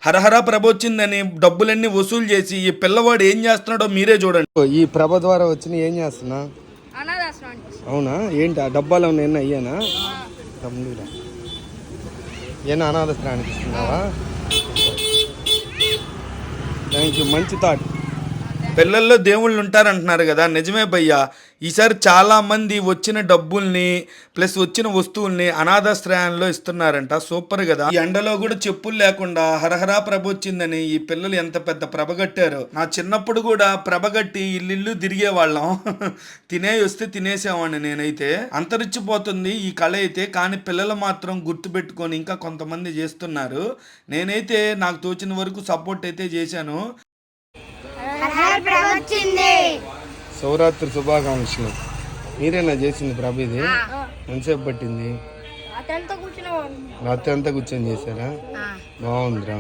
హరహర ప్రభ వచ్చిందని డబ్బులన్నీ వసూలు చేసి ఈ పిల్లవాడు ఏం చేస్తున్నాడో మీరే చూడండి. ఈ ప్రభ ద్వారా వచ్చి ఏం చేస్తున్నా? అవునా? ఏంటి ఆ డబ్బాలో ఉన్న అయ్యానా? తమ్ముడురా ఏనా అనాథాశ్రమానికి ఇస్తున్నావా? థ్యాంక్ యూ, మంచి థాట్. పిల్లల్లో దేవుళ్ళు ఉంటారంటున్నారు కదా, నిజమే భయ్యా. ఈసారి చాలామంది వచ్చిన డబ్బుల్ని ప్లస్ వచ్చిన వస్తువుల్ని అనాథాశ్రయాల్లో ఇస్తున్నారంట. సూపర్ కదా. ఈ ఎండలో కూడా చెప్పులు లేకుండా హరహరా ప్రభ వచ్చిందని ఈ పిల్లలు ఎంత పెద్ద ప్రభ కట్టారు. నా చిన్నప్పుడు కూడా ప్రభ కట్టి ఇల్లు తిరిగే వాళ్ళం. వస్తే తినేసేవాడిని నేనైతే. అంతరించిపోతుంది ఈ కళ అయితే, కానీ పిల్లలు మాత్రం గుర్తుపెట్టుకొని ఇంకా కొంతమంది చేస్తున్నారు. నేనైతే నాకు తోచిన వరకు సపోర్ట్ అయితే చేశాను. శివరాత్రి శుభాకాంక్షలు. మీరేనా చేసింది ప్రభ? ఇది ఎంతసేపు పట్టింది? రాత్రి అంతా కూర్చొని చేశారా? బాగుందిరా.